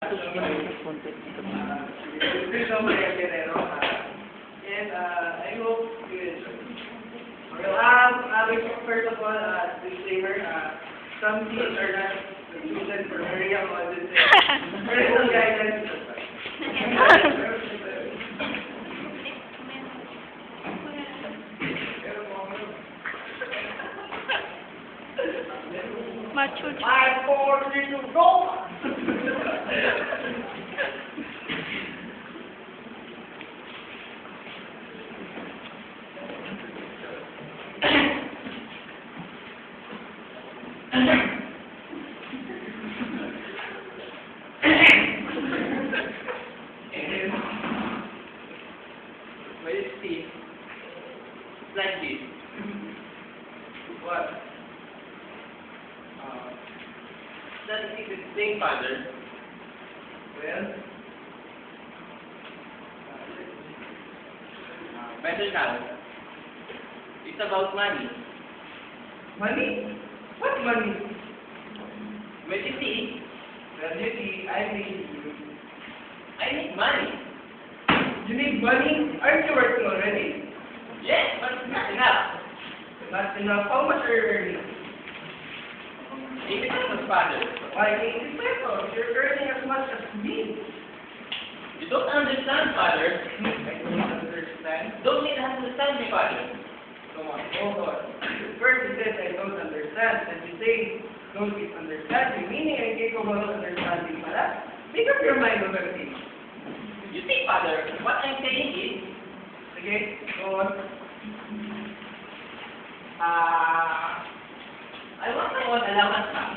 And I hope you enjoy. First of all, disclaimer, some things are not chosen for very young audiences. Parental guidance is Macho. 5, 4, 3, 2, go! Well, see, it's like this. What? That is the same father. Well, better now. It's about money. Money? What money? Well, you see, I need money. You need money? Aren't you working already? Yes, but it's not enough. Not enough? How much are you earning? 80 pesos, father. Why 80 pesos? You're earning as much as me. You don't understand, father. I don't understand. Don't need to understand me, father. Come on, hold on. First you said I don't understand, and you say don't misunderstand me, meaning I'm capable of understanding pala. Make up your mind already. You see, father, what I'm saying is, okay, go on. I want my own allowance now.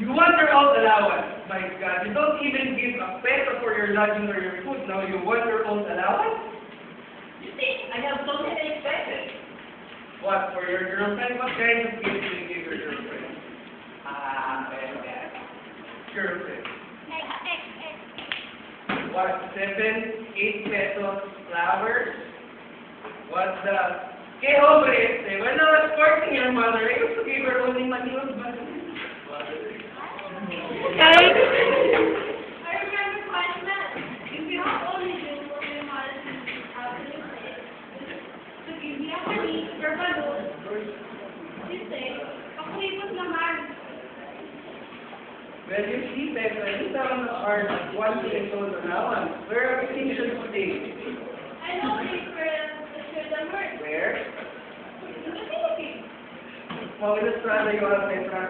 You want your own allowance? My God, you don't even give a peso for your lodging or your food. Now you want your own allowance? You see, I have so many expenses. What, for your girlfriend? What kind of gift do you give your girlfriend? Girlfriend. What, 7, 8 pesos flowers? What the... Que hombre este? When I was courting your mother, I used to give her only money on money. Guys, I remember quite well. If you have only do what your mother to give me a money or balloon, you say, pakulipot naman. Well, you see, Petra, you don't earn 1 peso allowance. Where are you should stay? I know they should work. Where? In the Philippines. How much rather you are, Petra?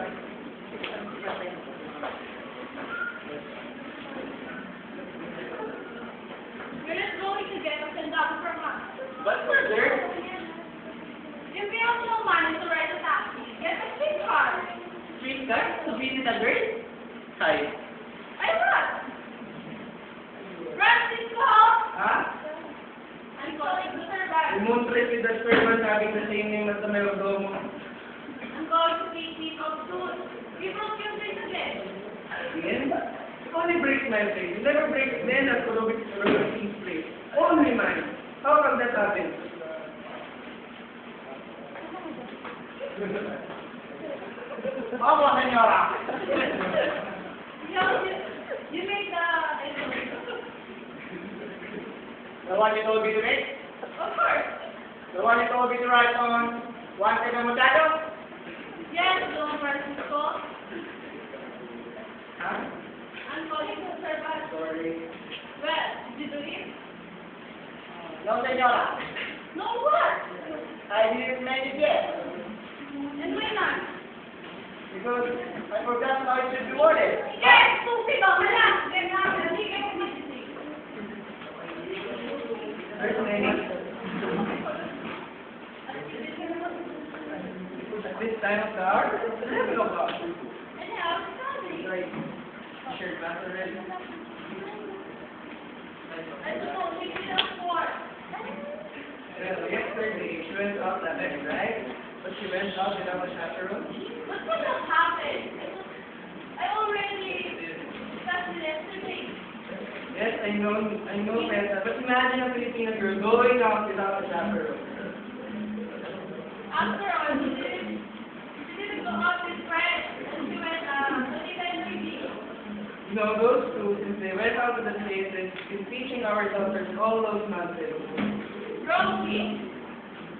You're not going to get a $10 per month. But further, If you have no money to ride a taxi, get a streetcar. streetcar to visit a girl? Hi. I what? Francisco! Ha? I'm calling the servant. Demonstrate with the servant having the same name as the mayordomo. I'm going to be chief of soon. You broke your face again. Again? Only break my place. You never break then at Robinson's place. Only mine. How come that happen? Opo, senyora. You made the... The one you told me to make? Of course. The one you told me to write on Wanted and Muchacho? Yes, Don Francisco. Huh? I'm calling the servant. Sorry. Well, did you do it? No, senyora. No, what? I didn't make it yet. And why not? Because I forgot how it should be worded. Yes, stupid ako na lang. Ganyan, hindi kayo mag-isip. There's many. At this time of the hour, it's 11 o'clock. And how is it? Right. Shirt back already. I suppose we need a sport. Well, yesterday she went out that night, right? But she went out without a chaperone. What could have happened? I already discussed it yesterday. Yes, I know, Petra. But imagine a Filipino girl going out without a chaperone. After all, she didn't go out with friends. And she went, know, those two, since they went out of the places, is teaching our daughters all those nonsense. Rosie,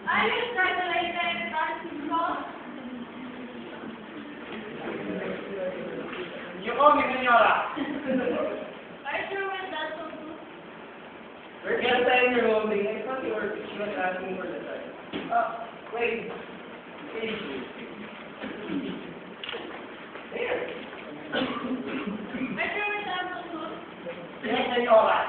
are you graduated Francisco? Yung omi, senyora. Are you sure with that so too? We're just saying you're holding. I thought you were, she was asking for the time. Wait. Wait. There. Are you sure with that so too? Yes, senyora.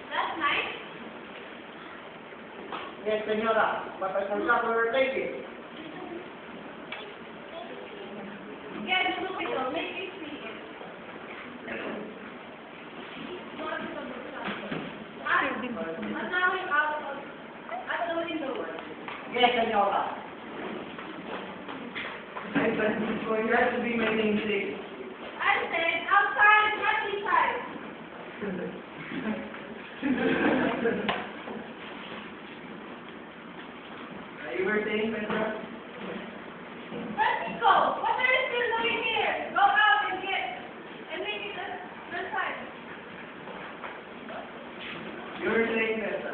That's nice. Yes, señora. But I forgot where we're taking. Get the video, make me see it. I'm now out the window. Yes, senyora. Hi, Francisco. You have to be my namesake. I said outside, not inside. You were saying, Petra? Francisco, what are you still doing here? Go out and make it the side. You were saying, Petra?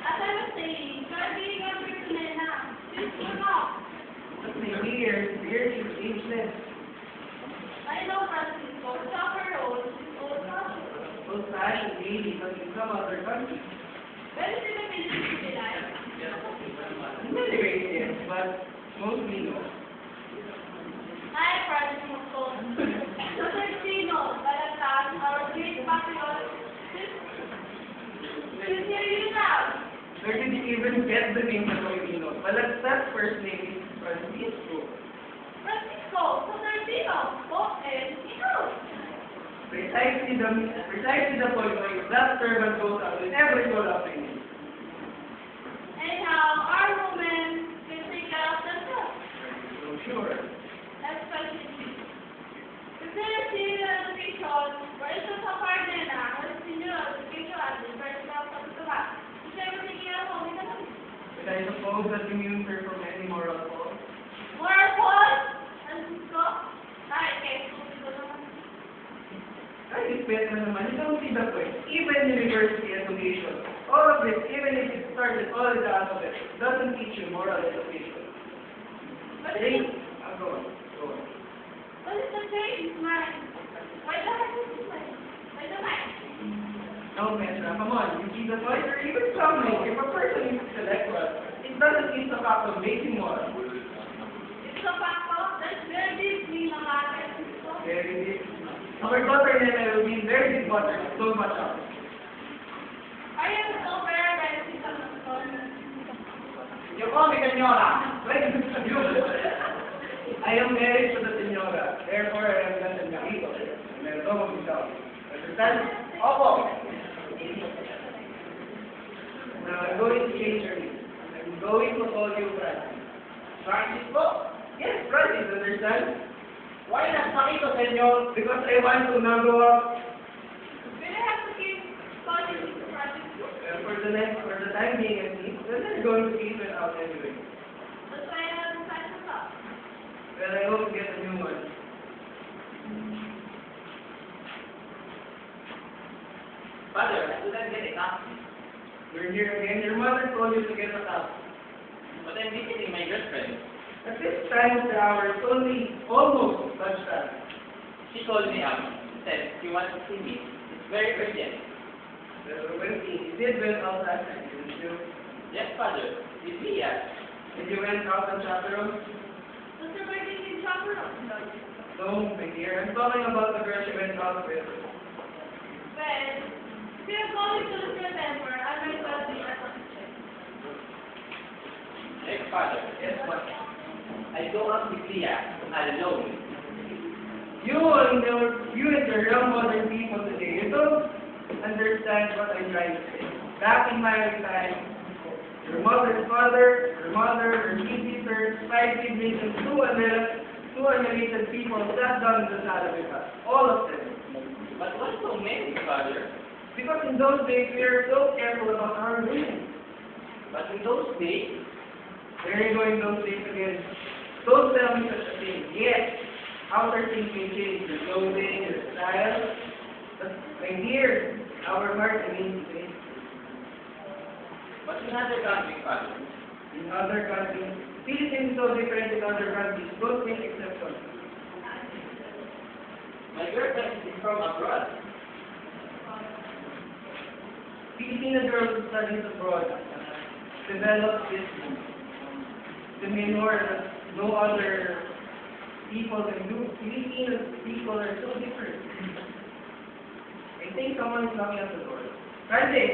As I was saying, you're being a prisoner now. Please move off. But my beard is ageless. I know, Francisco. Soccer rolls is old fashioned. Old-fashioned baby, but you come out of the country. When is it the ministry to be like? Many ways, yes, but mostly no. Hi, Francisco. Dr. Chino, Balatan, our great patriot. She's hear you now. Where did you even get the name of Filipino? Balagtas first name is Francisco. Francisco, Dr. Chino, Chino. Precisely the point why that servant goes out and never showed up again. Anyhow, our woman can take care of themselves. So sure. Especially if there is a education, where is the partner na, where is senior education at the first level of the back. Is everything else only the money? But I suppose that immune her from any moral fault. More fault? Francisco? Ay, okay, so naman. Ay, better naman. You don't see the point. Even university education, all of this, even if it starts with all the alphabet, doesn't teach you moral education. But Hey, it's, go on. what is the change, man? Why the heck is this way? Why the heck? No, Petra, come on. You see the point? Or even something. If a person is intellectual, it doesn't mean the fact of making moral. It's a fact of, that's very deep meaning of Francisco. Very deep. Our daughter Nene will be very big butter, so much up. I am so very Francisco. Yung omi, senyora. I am married to the senora, therefore I am the señorito. May todo myself. Understand? Opo. Now I'm going to change your name. I'm going to call you Francis. Francisco? Yes, Francis, understand? Why not makito, senyor? Because I want to now go up Will I have to keep calling you Francisco? for the time being at least. Then they're going to keep it out anyway. That's why I have decided to stop. Well, I hope to get a new one. Father, I couldn't get it, huh? You're here again. Your mother told you to get us out. But I'm visiting my girlfriend. At this time of the hour, it's only almost lunchtime. She called me up. Said she wants to see me. It's very urgent. When he did went out last night, didn't you? Yes, Father. Did he ask? Did you went out on chaperone? What's the birthday in Chaperone? No, my dear. I'm talking about the girl she went out with. Well, if you're going to lose your temper, I might well be a teacher. Yes, Father. Yes, what? I go up with Leah alone. You and your young modern people today, you don't understand what I'm trying to say. Back in my time, your mother's father, your mother, your sisters, 5 siblings, and 2 unrelated people sat down in the sala with us. All of them. But why so many, Father? Because in those days, we were so careful about our women. But in those days, Where are you going those days again? Don't tell me such a thing. Yes, outer things may change, your clothing, your style. But my dear, our heart remains the same. But in other countries, Father, In other countries, Philippines is so different in other countries. Don't make exceptions. my girlfriend is from abroad. Filipino girls who studies abroad develop this demeanor that no other people can do. Filipino people are so different. I think someone is knocking at the door. Francis!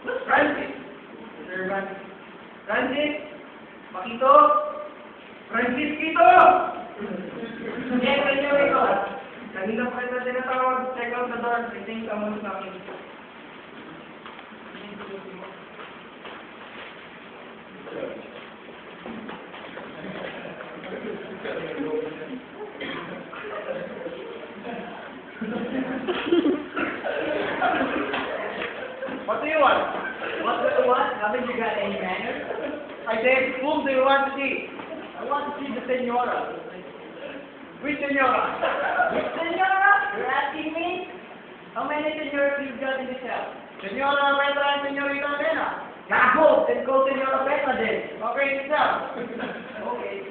What's Francis? Is there Francis? Francis? Makito? Francis Kito! Yes, I know it all. Kanina pa kita tinatawag. Check out the door. I think someone is knocking. What do you want? What do you want? Haven't you got any manners? I said, whom do you want to see? I want to see the senora. Which senora? Which senora? You're asking me? How many senoras do you got in this house? Senora Petra and Senorita Elena. Gago! Then go Senora Petra then. Okay, yourself. Okay.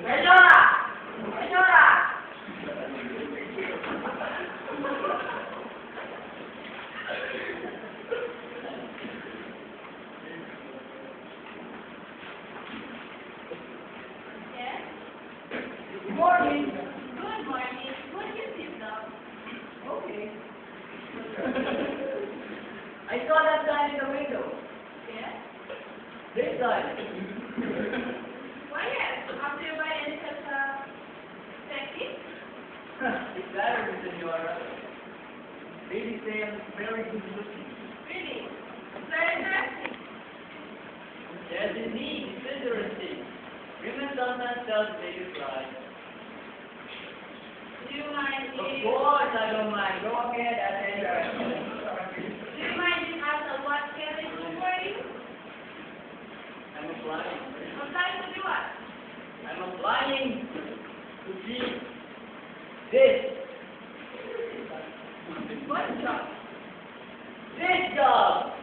Senora! Senora! Yes? Good morning. Good morning. Would you sit down? Okay. I saw that sign in the window. Yes? This sign. Why, yes. After you buy any such taxi? It's better, senora. Baby say I'm very good looking. Really? It's very interesting. Yes, indeed. It's interesting. Women sometimes tell they can fly. Do you mind Of if... course, I don't mind. Go ahead at any time. Do you mind if I ask what can I do for you? I'm applying. Apply to do what? I'm applying to see this. What job? This job.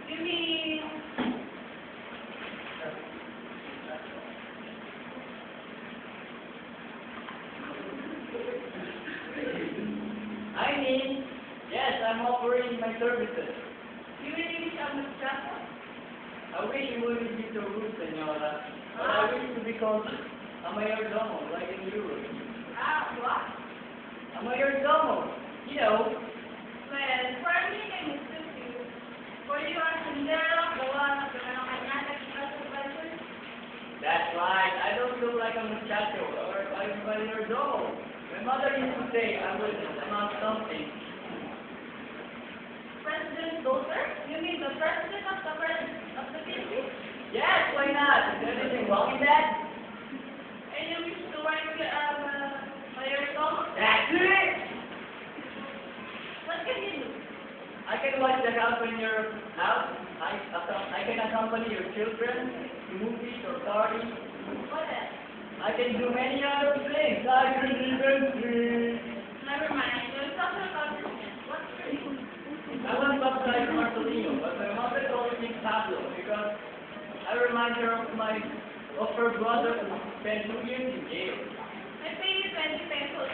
You mean... I mean, yes, I'm offering my services. You really wish I was just I wish you wouldn't be so rude, senora. But I wish to be called a mayordomo, like in Europe. what? A mayordomo, you know. Well, for me, I miss you. For you are Sindero, the one of the Manokanyata supervisor. That's right. I don't look like a muchacho or a mayordomo. My mother used to say I was among something. President's daughter? You mean the president of the Philippines? Yes, why not? Is there anything wrong in that? And you wish to work mayordomo? That's it! What can you do? I can watch the house in your house. I can accompany your children to movies or parties. What else? I can do many other things. I can even sing. Never mind. You're talking about business. What's your name? I was baptized Marcelino, but my mother calls me Pablo because I remind her of her brother who spent 2 years in jail. I pay you 20 pesos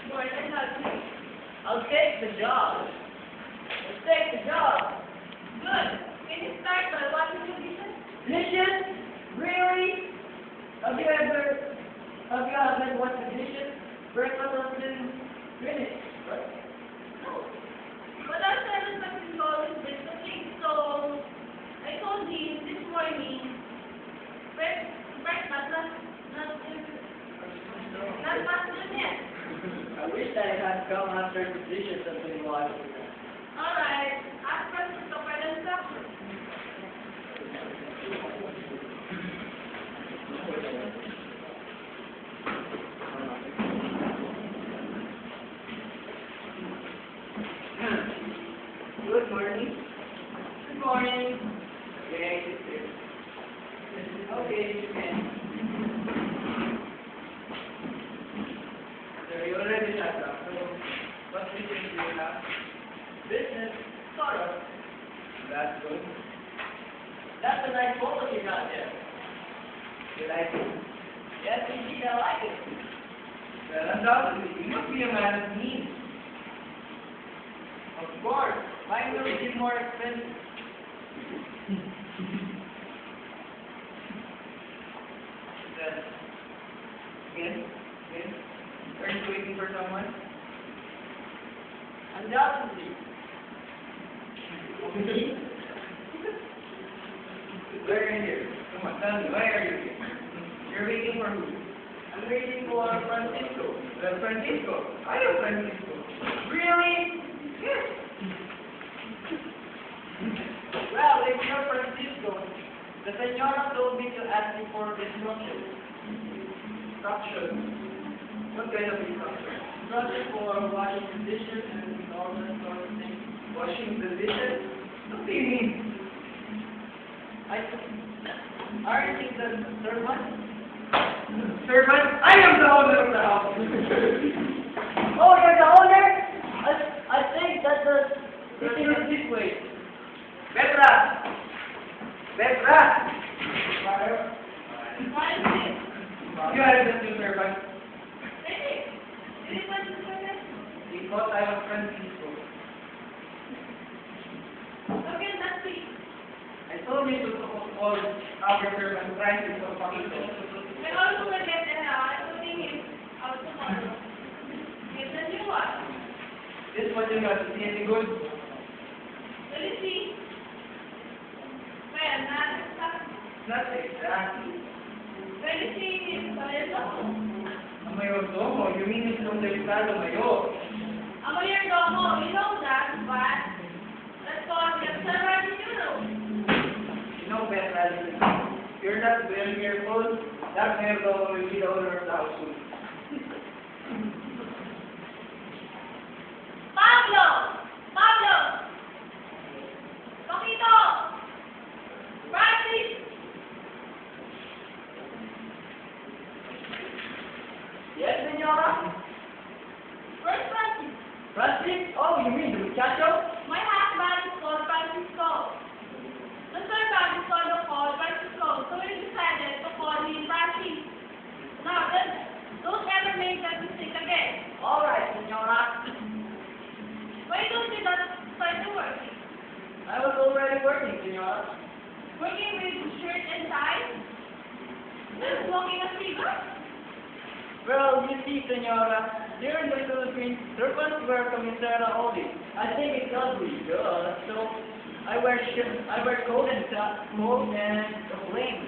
for the husband. I'll take the job. I'll take the job. Good. Can you start by what is your business? Dishes? Really? Have you ever watched the dishes? Breakfast has been finished, right? No. But our service has always been cooking, so I told him this morning, breakfast not done yet. I wish I had come after the dishes have been washed. Alright, ask Francisco for the instructions. good morning. Good morning. Okay, sit here. Okay, you can. So you already sat down. So what business do you have? Business, sort of. That's good. That's a nice photo you got there. You like it? Yes, indeed, I like it. Well, undoubtedly, you must be a man of means. Of course, mine will be more expensive. Well, again, are you waiting for someone? Undoubtedly. Why are you here? Come on, tell me, why are you here? You're waiting for who? I'm waiting for Francisco. Well, Francisco. I know Francisco. Really? Yes. Well, if you're Francisco, the senora told me to ask you for instructions. Instruction. What kind of instruction? Instructions for washing the dishes and all that sort of thing. Washing the dishes? What do you mean? Aren't you the servant? Servant, I am the owner of the house. Oh, you're the owner? I think that the thing is this way. Petra! Petra! Why is it? You are the new servant. Really? Is it what you said? Because I was Francisco. Okay, let's see. I told you to call our servant Francisco Paquito. I also will get the hell. I'm putting him out tomorrow. Get the new one. This one you got to see any good? Let me see. Well, not exactly. Not exactly. Let me see his mayordomo. Ang mayordomo, you mean it's from the Estado Mayor. A mayordomo, you know that, but let's call him servant in Europe. You know, Petra, you're not very careful. That mayordomo will be the owner of the house soon. Pablo! Pablo! Paquito! Francis! Yes, senora? Where's Francis? Francis? Oh, you mean the muchacho? My husband is called Francisco. The servant is called Francisco, so we decided to call him Francis. Now, don't ever make that mistake again. All right, senora. Why don't you just start to work? I was already working, senora. Working with shirt and tie? Just smoking a cigarette? Well, you see, senora, here in the Philippines, servants wear camiseta only. I think it's ugly, so I wear coat and coat and a bling.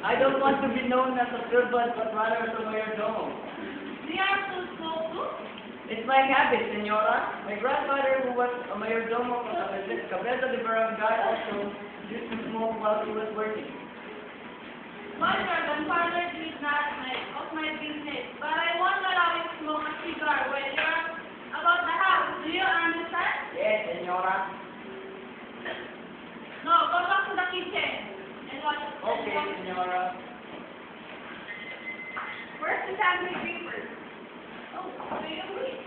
I don't want to be known as a servant, but rather as a mayordomo. We are to smoke too? It's my habit, senora. My grandfather, who was a mayordomo of Cabeza de Barangay, also used to smoke while he was working. My grandfather did not of my business, but I won't allow you to smoke a cigar when you're about the house. Do you understand? Yes, senora. No, go back to the kitchen and watch. Okay, senora. Where's the family paper? Oh, do you agree?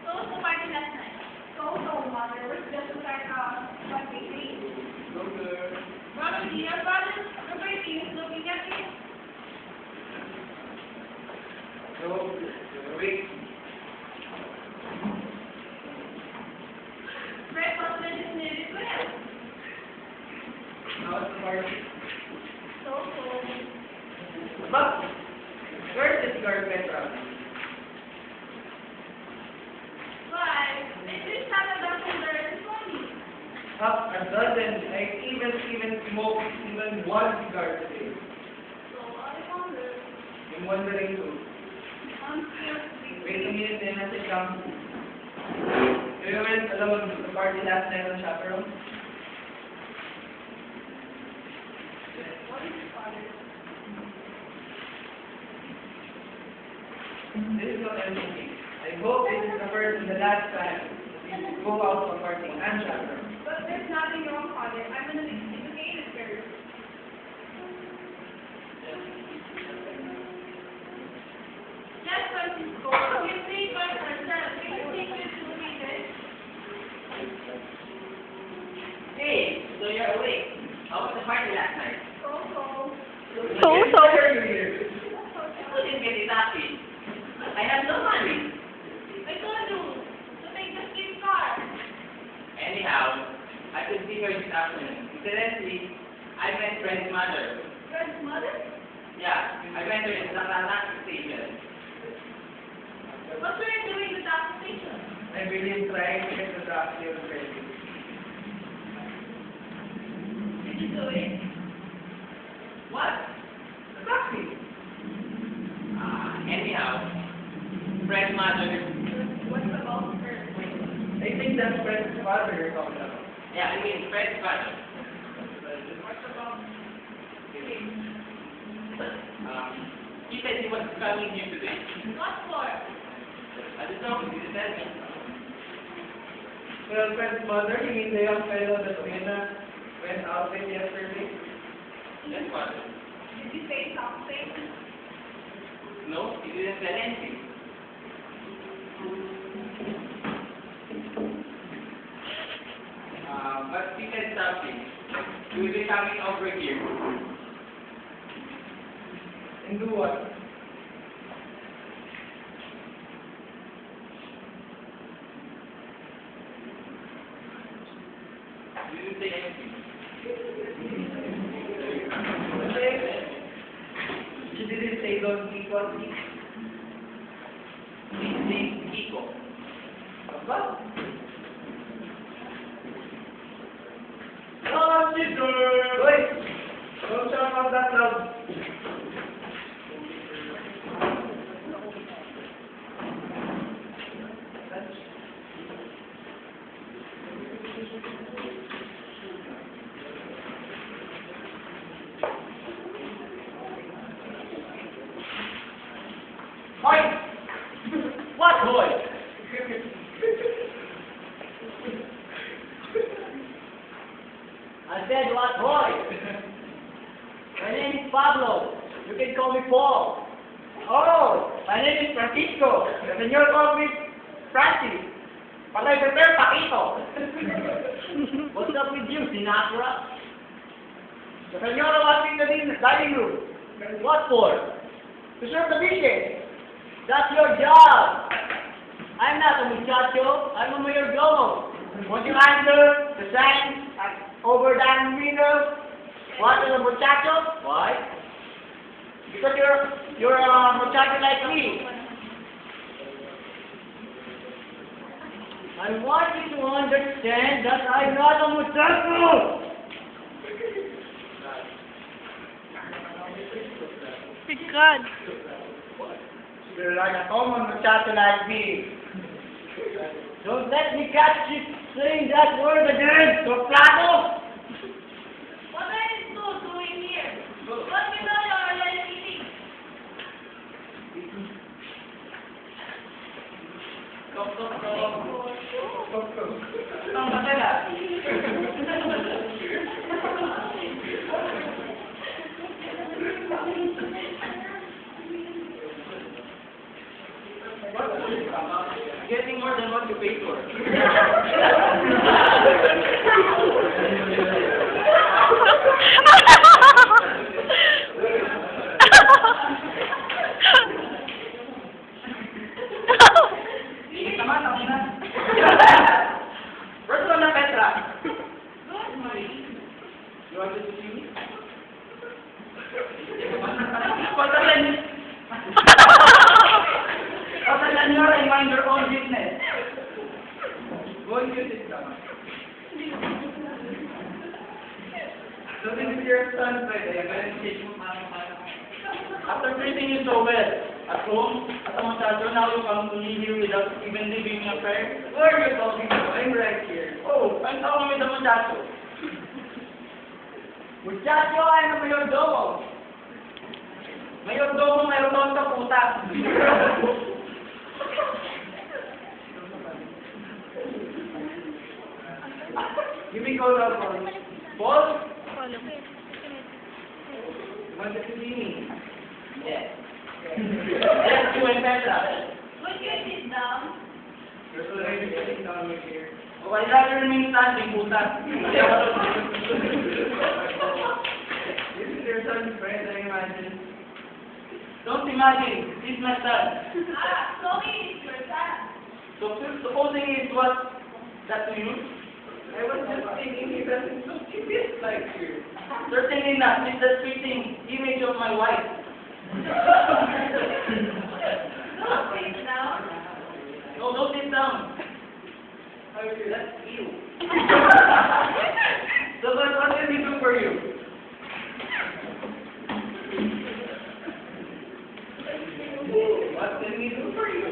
So was the party last night? So, mother. We're just like what we see. No, sir. Brother, dear brother, the baby is looking at you. No, wait. Breakfast is nearly well. Now it's the party. So, But, where's this girl, Petra? why? It is Saturday there this morning. Half a dozen. I even smoked even one cigar today. So, I wonder. I'm wondering too. I'm still Wait a minute, then I sit down. You went alone to the party last night on Chaperone? What is father? This is what I'm thinking. I hope this is the first and the last time. go out supporting Angela. But there's nothing wrong, Father. I'm an educated girl. Yes, Francisco. You see by yourself. Do you think this will be this? Hey, so you're awake. How was the party last night? So. Why are you here? I couldn't get it happy. I have no money. I told you to take the street car. Anyhow, I could see her this afternoon. Incidentally, I met Fred's mother. Fred's mother? Yeah, I met her in the taxi station. What were you doing at the station? I believe trying to get the taxi on Friday. Did you do it? What? The taxi? Anyhow, Fred's mother. What about her? I think that's Fred's father you're talking about. Yeah, I mean Fred's mother. What about He said he was coming here today. what for? I don't know, he didn't tell me. Well, Fred's mother, you mean the young fellow that Lena went out with yesterday? Yes, what? Did you say something? No, he didn't tell anything. But he said something. He will be coming over here. And do what? He didn't say anything. She didn't say don't eat what eat. He said Kiko. What? Oh, sister! Wait! Don't shout out that loud. Boy! What boy? I said what boy? My name is Pablo. You can call me Paul. Oh, my name is Francisco. The senor calls me Francis. But I prefer Paquito. What's up with you, Sinatra? The senora wants me in the dining room. What for? To serve the dishes. That's your job. I'm not a muchacho. I'm a mayordomo. Won't you answer the sign over that window? What is a muchacho? Why? Because you're a muchacho like me. I want you to understand that I'm not a muchacho. God. You're like a common muchacho like me. Don't let me catch you saying that word again, soplado. What are you two doing here? What you know you're already eating? Ang matala. Getting more than what you paid for. Init naman, ang ina. First one na Petra. Good morning. You want to see me? Pagdalan. Pagdalan nyo rin, mind your own business. Go and get it done. So this is your son, Fred. I'm going to teach you After treating you so well, at home, at a massage, now you come to me here without even leaving me a prayer. Who are you talking to? I'm right here. Oh, I'm talking with the muchacho. Muchacho, I'm a mayordomo. Mayordomo, mayroon sa puta. You may call out Paul. Paul? You want to see me? Yes. Yes, you and Petra. Would you sit down? You're already sitting down with here. Oh, I'd rather remain standing, puta. This is your son's friend, I imagine. Don't imagine, he's my son. Ah, so he is your son. So, supposing it was that to you? I was just thinking he doesn't look like you. Certainly not. It's the fitting image of my wife. Don't sit down. No, don't sit down. That's you. So what did he do for you? What did he do for you?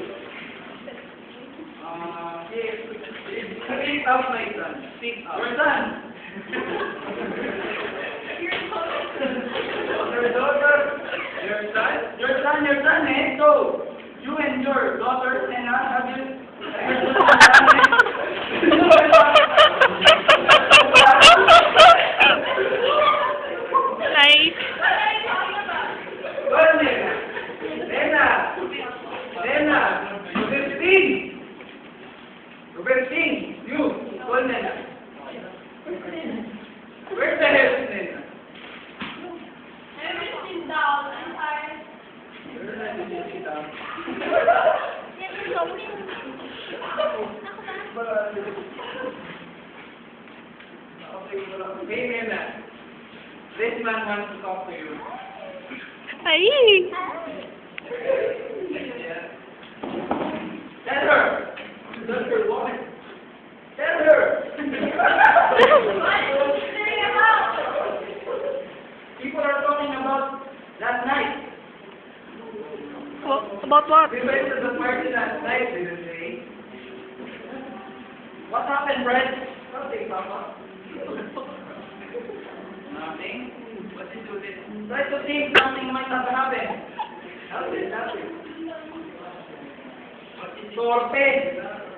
Speak up, my son. Speak up. Your son. Your daughter. Your son. Your son, eh? So, you and your daughter and have you... What are Nice. you talking about? Well, Lena, Robertine, you, call Lena. Where's the hell is Lena? Everything down. I'm tired. Where's the sitting down? Hey, Lena, this man wants to talk to you. Ay. Yeah. Tell her. Tell her what? Tell her. What are you saying about? People are talking about that night. About what? We went to the party last night, didn't we? What happened, Brad? Nothing, Papa. Nothing. What did you do? Try to think something might have happened. Nothing. Torpe.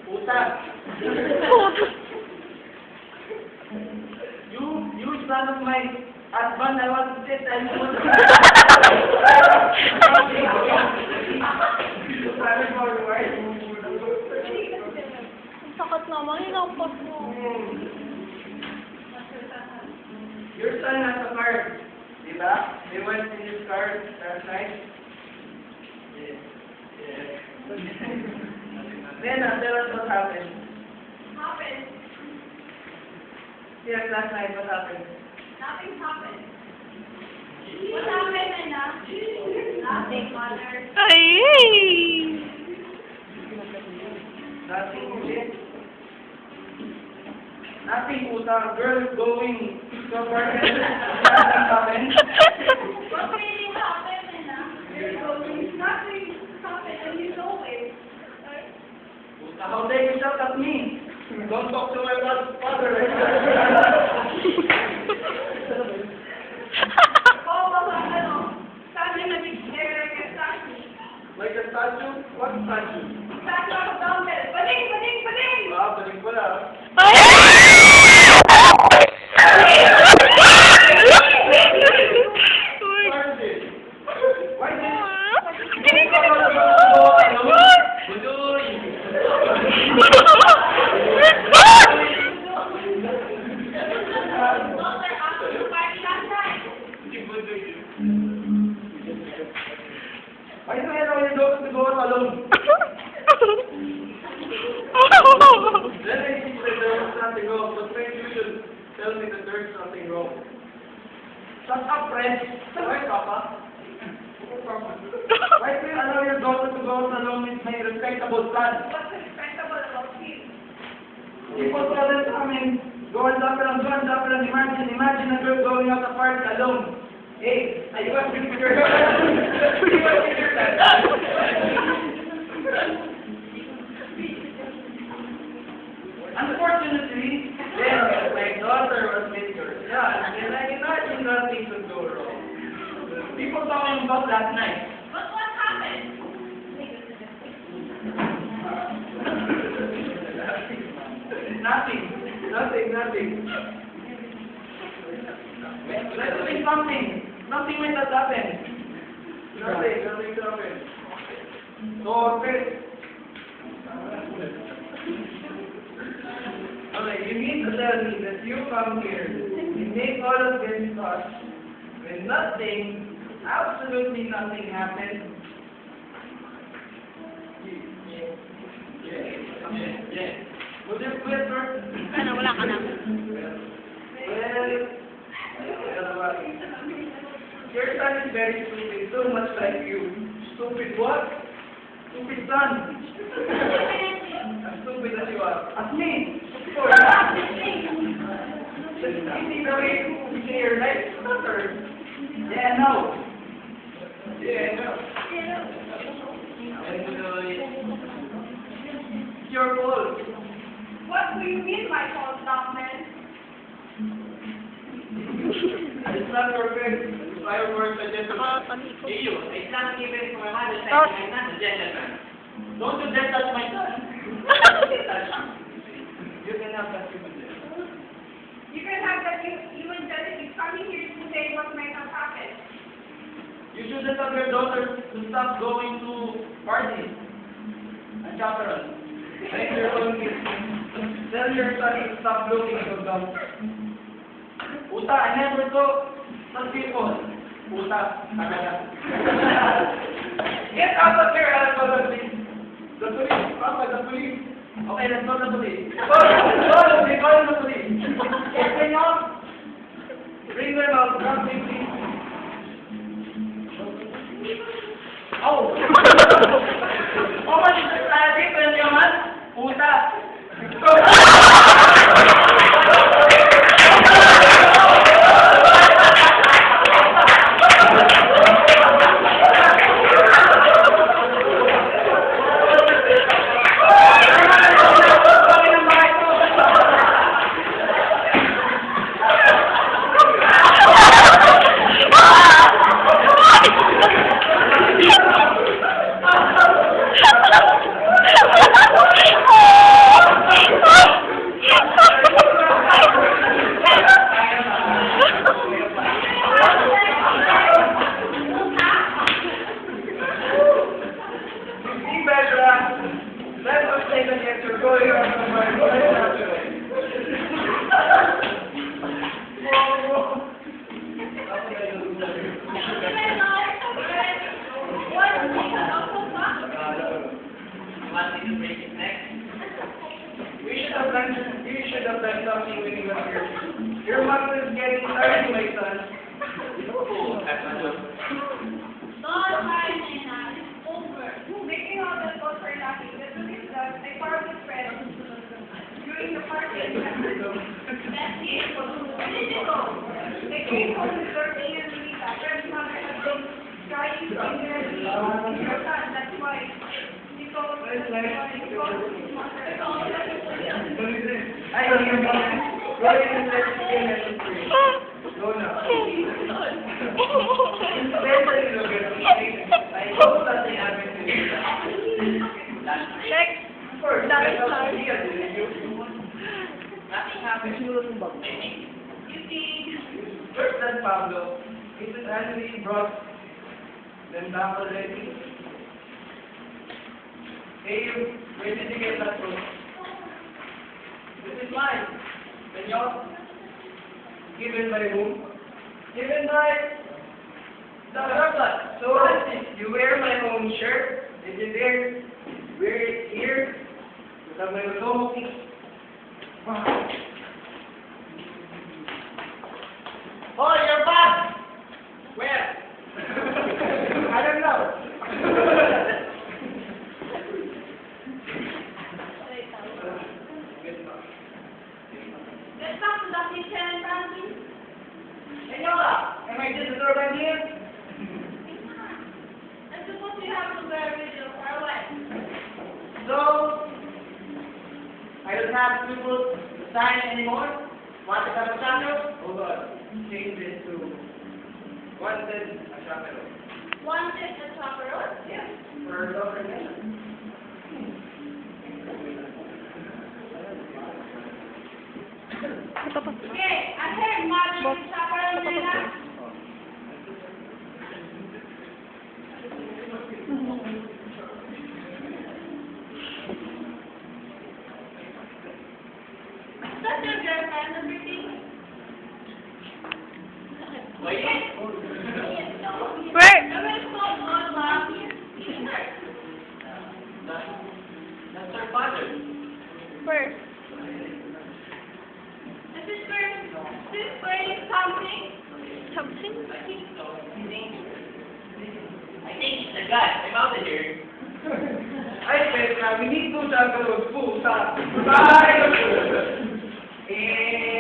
Puta. You son of my husband, I want to sit and you want Sabi mo, right? Ang sakit naman, inampot mo. Your son has a card. Diba? They went in his card last night. Yes. Lena, tell us what happened. Happened. Yes, last night, what happened? Nothing happened. What happened, Nana? Nothing, Mother. Ay. Nothing, you did? Nothing, puta. Girl going to a party. Nothing happened. What really happened, Nana? Nothing happened, and you know it. Puta, how dare you shout at me? Don't talk to my father. Oo, baka ano, sabi nag-share ka sa akin. Like a statue? What statue? Sabi ako dumbbell. Baling! Balik pala. Ay. Started. Why did Budoy. Daughter, after the party last night. Why do you allow your daughter to go out alone? Then I think that there was something wrong, but maybe you should tell me that there is something wrong. Shut up, friend. Why, Papa? Why do you allow your daughter to go out alone with my respectable son? What's respectable about him? People tell us, I mean, go and drop around, imagine a girl going out to party alone. Hey, are you asking for your Unfortunately, then my daughter was with your son, and I imagine nothing could go wrong. People talking about last night. But what happened? Nothing. Nothing. Let's do something. Nothing might have happened. Nothing happened. So, okay. Okay, you mean to tell me that you come here and make all of this fuss when nothing, absolutely nothing happened? Yeah. Would you quit, sir? Ano, wala ka na. Well, your son is very stupid, so much like you. Stupid what? Stupid son. As stupid as you are. As me. Of course. You see the way you say your life stutter. Yeah, no. Yeah, no. It's your fault. What do you mean by false document? It's not perfect. Fireworks are just about Panikot. you. It's not even for my mother saying I'm not a gentleman. Don't you dare touch my son. You can have that. You can have that you and Dennis is coming here to say what might have happened. You shouldn't have your daughter to stop going to parties and chaperones. Make your own business. Tell your son to stop looking so dumb. Puta, I never go some people. Puta, talaga. Get out of here, Alcohol, please. The police, Papa, the police. Okay, let's go to the police. Call the police. Yes, senor. Bring them out, come quickly. Oh! Oh, what is this? I think when you're man, puta. Let us take a chance to go here on the You should have done something when you were here. Your mother is getting tired, my son. Don't worry, Nena. It's over. Making all that was for nothing. The truth is that I party spread during the party. That's it. Where did it go? They came home with their and Rita. Fred's mother had been trying to bring their son. That's why. Because his mother. I don't hear me. Go ahead and let's begin at the tree. Go now. Especially look at me. I hope nothing happened to you. Check. First, I thought you did you? Nothing happened. You see, First, that Pablo. Is it actually brought them back already? Hey, you. Where did you get that from? This is mine. Senor. Given by whom? Given by the Rabbi. So, you wear my own shirt. Did you wear it here? Because I was almost... Oh, you're back! Where? I don't know. let's talk to the kitchen and Frankie. Senora, am I just a servant here? I suppose you have to wear with you for a while. So, I don't have people to sign anymore. Want to have a chaperone? Hold on. Change it to wanted a chaperone. Wanted a chaperone? Yes, for Dr. Ito pa. Okay, ahead, mother, chaparral nila. Is that your girlfriend, everything? Wait. Where? I will call God, ma'am. That's our father. Where? Is this wearing something? Something? I think it's the guy. I'm out of here. Ay, Petra, we need to juggle pusa. Bye! Eh,